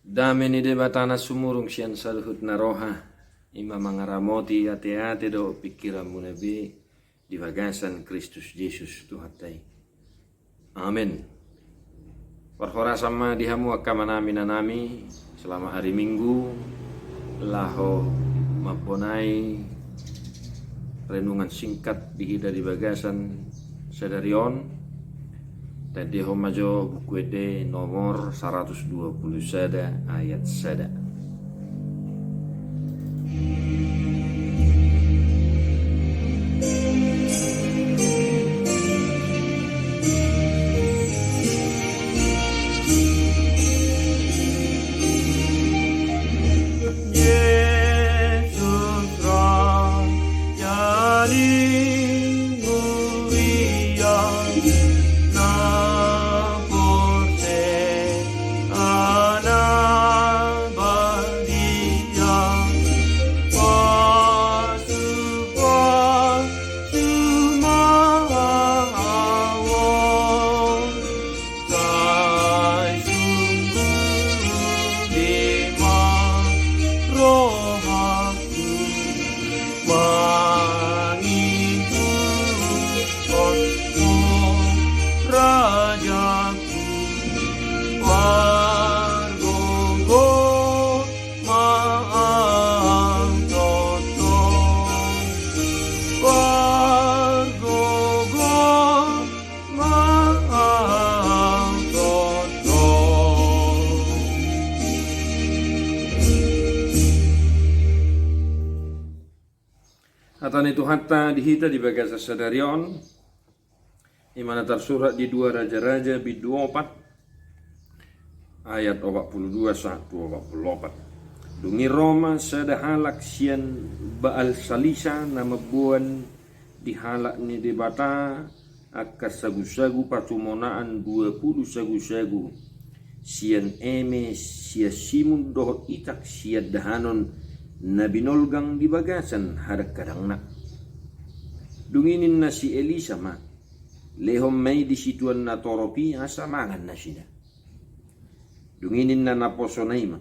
Dame ni debatana sumurung sian saluhut naroha ima mangaramoti ate-ate do pikiranmu nabi di bagasan Kristus Yesus Tuhatai. Amin. Perhora sama dihamu akamanami nanami selama hari Minggu laho maponai renungan singkat dihida di bagasan sedarion. Tadi homajo buku ede nomor 120 sada ayat sada. Hatani itu hatta dihita di bagasa sadarion imana tersurat di 2 Raja-Raja bid 24 ayat 42 1 44. Dungi Roma sadahalak sian Baal Salisa nama buan dihalak ni debata akas sagu-sagu patumonaan 20 sagu-sagu sian eme sia simun doh itak sia dahanon na binolgang di bagasan harak kadangna. Dunginin na si Elisa ma lehom may disituan na toropi asamangan na sila. Dunginin na naposonay ma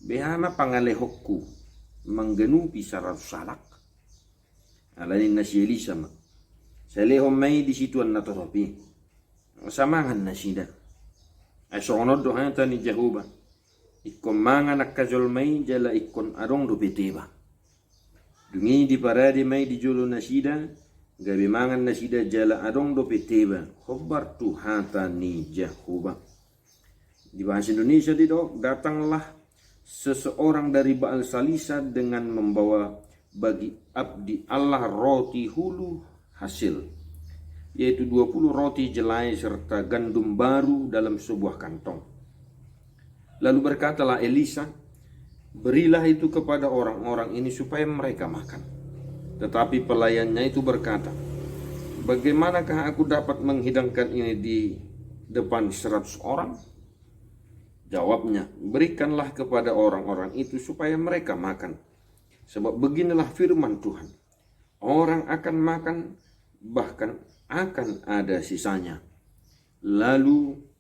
behama pangalehokku mangganupi sarap salak. Alanin na si Elisa ma sa lehom may disituan na toropi asamangan na sila. Ay soonod dohata ni Jehovah ikon mangan nakajol may jala ikon arong rupiteba. Dungi di parade may di jolo nasida gabi mangan nasida jala arong rupiteba. Khobar tuhata ni Jehovah. Di bahasa Indonesia didok datanglah seseorang dari Baal Salisa dengan membawa bagi abdi Allah roti hulu hasil, yaitu 20 roti jelai serta gandum baru dalam sebuah kantong. Lalu berkatalah Elisa, berilah itu kepada orang-orang ini supaya mereka makan. Tetapi pelayannya itu berkata, bagaimanakah aku dapat menghidangkan ini di depan 100 orang? Jawabnya, berikanlah kepada orang-orang itu supaya mereka makan. Sebab beginilah firman Tuhan, orang akan makan, bahkan akan ada sisanya. Lalu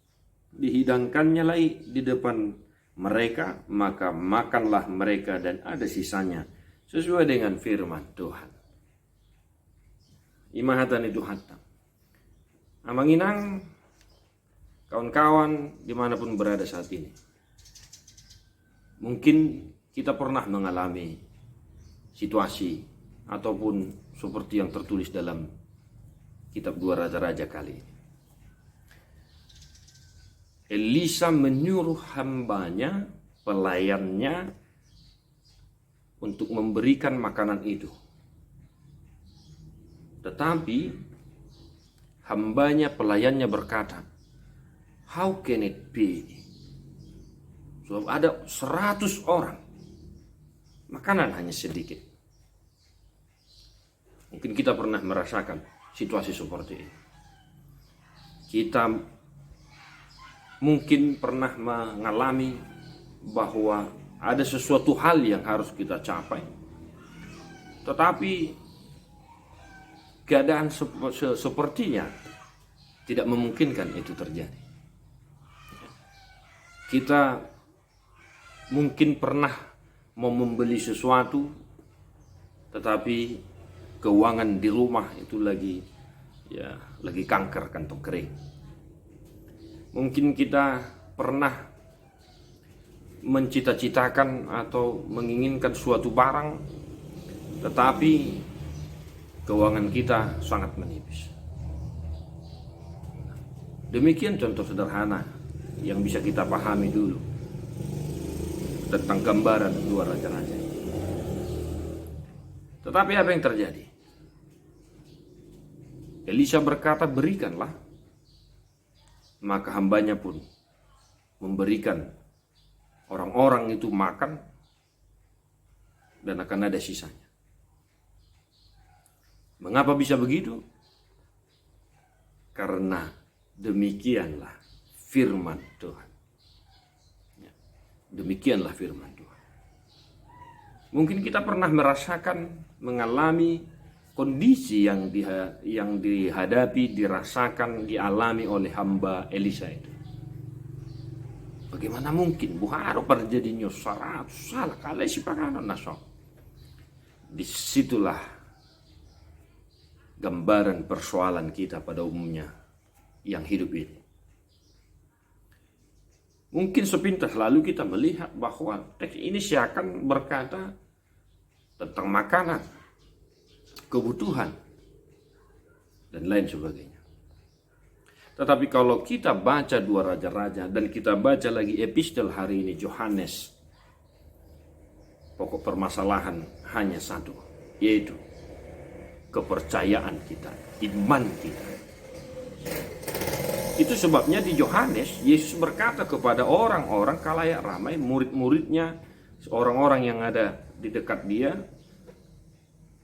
dihidangkannya lagi di depan mereka, maka makanlah mereka dan ada sisanya sesuai dengan firman Tuhan. Imahatan itu hatta. Amanginang kawan-kawan dimanapun berada saat ini. Mungkin kita pernah mengalami situasi ataupun seperti yang tertulis dalam kitab 2 Raja-Raja kali ini. Elisa menyuruh hambanya, pelayannya untuk memberikan makanan itu. Tetapi hambanya, pelayannya berkata, how can it be? Sebab ada 100 orang, makanan hanya sedikit. Mungkin kita pernah merasakan situasi seperti ini. Kita mungkin pernah mengalami bahwa ada sesuatu hal yang harus kita capai, tetapi keadaan sepertinya tidak memungkinkan itu terjadi. Kita mungkin pernah mau membeli sesuatu, tetapi keuangan di rumah itu lagi kanker kantong kering. Mungkin kita pernah mencita-citakan atau menginginkan suatu barang, tetapi keuangan kita sangat menipis. Demikian contoh sederhana yang bisa kita pahami dulu tentang gambaran dua raja-raja. Tetapi apa yang terjadi? Elisa berkata, berikanlah. Maka hambanya pun memberikan orang-orang itu makan, dan akan ada sisanya. Mengapa bisa begitu? Karena demikianlah firman Tuhan. Demikianlah firman Tuhan. Mungkin kita pernah merasakan, mengalami kondisi yang dihadapi, dirasakan, dialami oleh hamba Elisa itu. Bagaimana mungkin buharo terjadinya salah kali si pakanan nasok. Disitulah gambaran persoalan kita pada umumnya yang hidup ini. Mungkin sepintas lalu kita melihat bahwa teks ini seakan berkata tentang makanan, kebutuhan, dan lain sebagainya. Tetapi kalau kita baca dua raja-raja dan kita baca lagi epistel hari ini Yohanes, pokok permasalahan hanya satu, yaitu kepercayaan kita, iman kita. Itu sebabnya di Yohanes Yesus berkata kepada orang-orang khalayak ramai, murid-muridnya, orang-orang yang ada di dekat dia,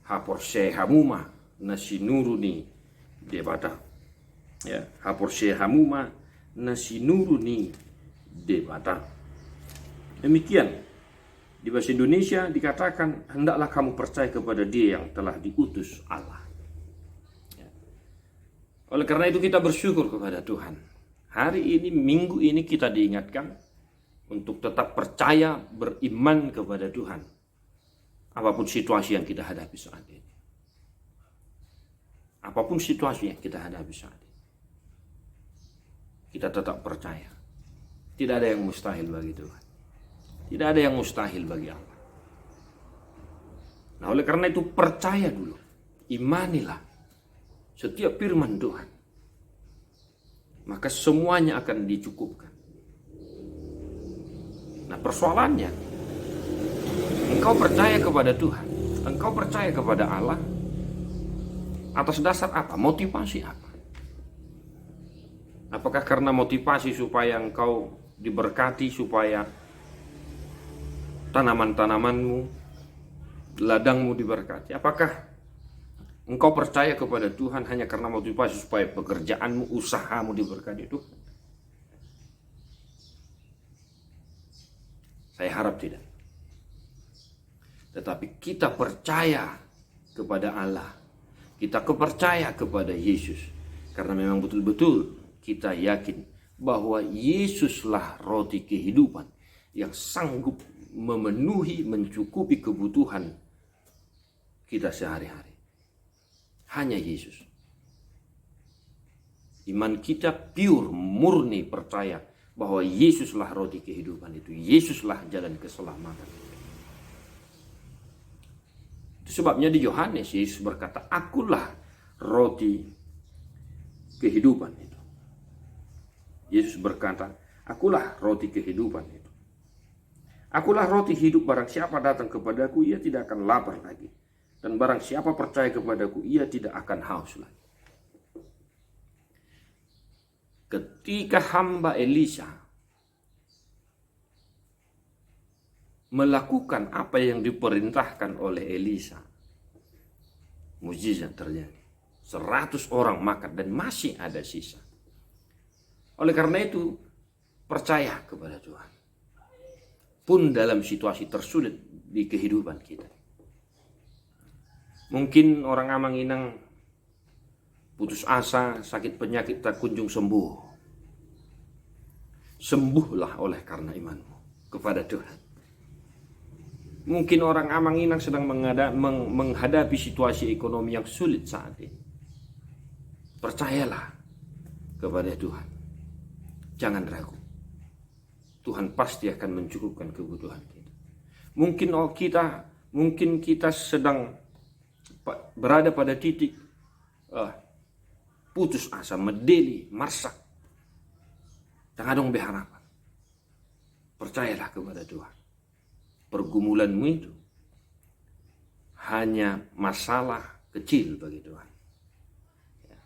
Hapor Hamuma nasinuruni debata. Ya, Hapor Hamuma nasinuruni debata. Demikian di bahasa Indonesia dikatakan, hendaklah kamu percaya kepada Dia yang telah diutus Allah. Oleh karena itu kita bersyukur kepada Tuhan. Hari ini, minggu ini kita diingatkan untuk tetap percaya, beriman kepada Tuhan. Apapun situasi yang kita hadapi saat ini. Apapun situasi yang kita hadapi saat ini. Kita tetap percaya. Tidak ada yang mustahil bagi Tuhan. Tidak ada yang mustahil bagi Allah. Nah, oleh karena itu percaya dulu. Imanilah setiap firman Tuhan, maka semuanya akan dicukupkan. Nah, persoalannya, engkau percaya kepada Tuhan, engkau percaya kepada Allah atas dasar apa? Motivasi apa? Apakah karena motivasi supaya engkau diberkati, supaya tanaman-tanamanmu, ladangmu diberkati? Apakah engkau percaya kepada Tuhan hanya karena motivasi supaya pekerjaanmu, usahamu diberkati Tuhan? Saya harap tidak. Tetapi kita percaya kepada Allah. Kita percaya kepada Yesus. Karena memang betul-betul kita yakin bahwa Yesuslah roti kehidupan yang sanggup memenuhi, mencukupi kebutuhan kita sehari-hari. Hanya Yesus. Iman kita pure, murni percaya bahwa Yesuslah roti kehidupan itu. Yesuslah jalan keselamatan. Itu sebabnya di Yohanes Yesus berkata, akulah roti kehidupan itu. Yesus berkata, akulah roti kehidupan itu. Akulah roti hidup, barang siapa datang kepadaku, ia tidak akan lapar lagi. Dan barang siapa percaya kepadaku, ia tidak akan haus lagi. Ketika hamba Elisa melakukan apa yang diperintahkan oleh Elisa, mukjizat terjadi. 100 orang makan dan masih ada sisa. Oleh karena itu, percaya kepada Tuhan. Pun dalam situasi tersulit di kehidupan kita. Mungkin orang Amang-Inang putus asa, sakit penyakit tak kunjung sembuh. Sembuhlah oleh karena imanmu kepada Tuhan. Mungkin orang Amang-Inang sedang menghadapi situasi ekonomi yang sulit saat ini. Percayalah kepada Tuhan. Jangan ragu. Tuhan pasti akan mencukupkan kebutuhan kita. Mungkin kita sedang berada pada titik putus asa, medeli, marsak. Jangan dong berharapan. Percayalah kepada Tuhan. Pergumulanmu itu hanya masalah kecil bagi Tuhan. Ya,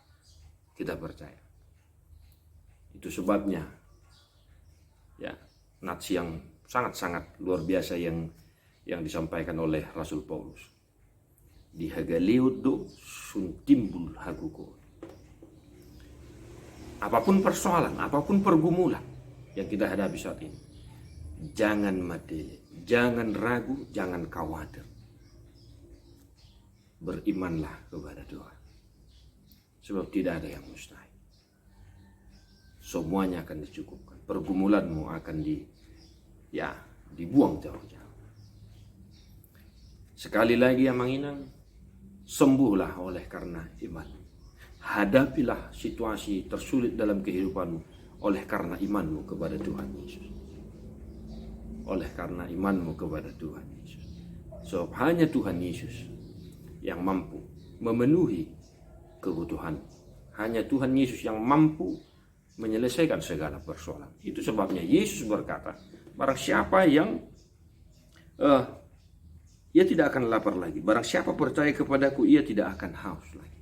kita percaya. Itu sebabnya ya nats yang sangat-sangat luar biasa yang disampaikan oleh Rasul Paulus. Di hagaleudo sun timbul haguko. Apapun persoalan, apapun pergumulan yang kita hadapi saat ini, jangan medeli, jangan ragu, jangan khawatir. Berimanlah kepada Tuhan. Sebab tidak ada yang mustahil. Semuanya akan dicukupkan. Pergumulanmu akan dibuang jauh-jauh. Sekali lagi Amang-Inang, sembuhlah oleh karena iman. Hadapilah situasi tersulit dalam kehidupanmu oleh karena imanmu kepada Tuhan Yesus. Oleh karena imanmu kepada Tuhan Yesus. Sebab hanya Tuhan Yesus yang mampu memenuhi kebutuhan. Hanya Tuhan Yesus yang mampu menyelesaikan segala persoalan. Itu sebabnya Yesus berkata, barang siapa yang ia tidak akan lapar lagi. Barang siapa percaya kepadaku, ia tidak akan haus lagi.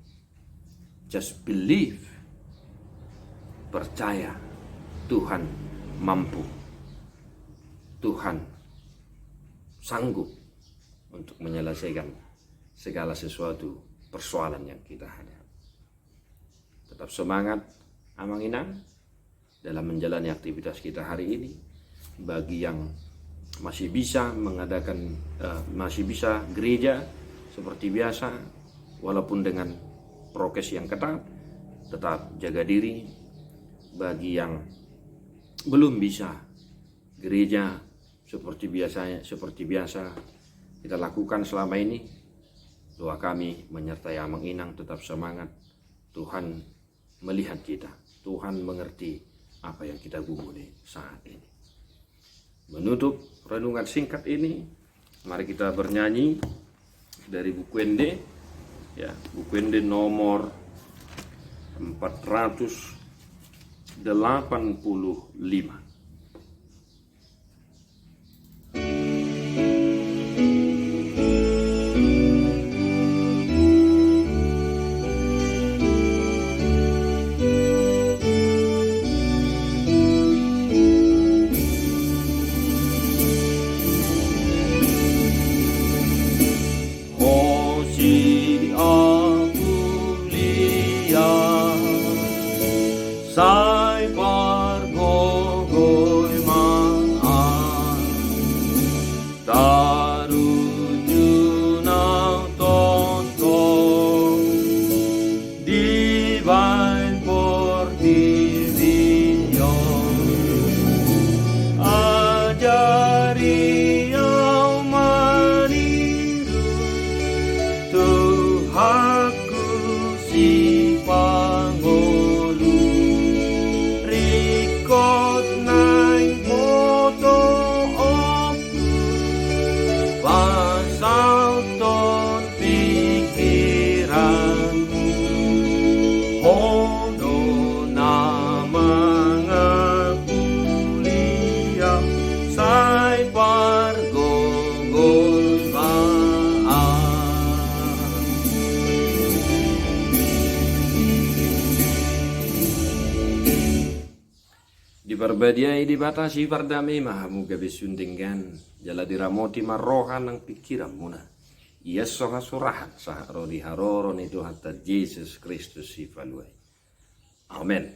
Just believe. Percaya Tuhan mampu. Tuhan sanggup untuk menyelesaikan segala sesuatu persoalan yang kita hadapi. Tetap semangat Amang-Inang dalam menjalani aktivitas kita hari ini. Bagi yang masih bisa mengadakan, masih bisa gereja seperti biasa, walaupun dengan prokes yang ketat, tetap jaga diri. Bagi yang belum bisa gereja seperti biasa kita lakukan selama ini, doa kami menyertai Amang-Inang tetap semangat. Tuhan melihat kita, Tuhan mengerti apa yang kita gumuli saat ini. Menutup renungan singkat ini, mari kita bernyanyi dari buku Ende, ya, buku Ende nomor 485. Sai pargogoy maan taruju na tonton divine portivion ajari au maniru Tuhanku si Diperbadiai dibatasi pardami mahamu gabi sundinggan jala diramoti marohan ng pikiran muna. Iya soha surahan sa rodi haroron itu hatta Jesus Kristus si faluay. Amen.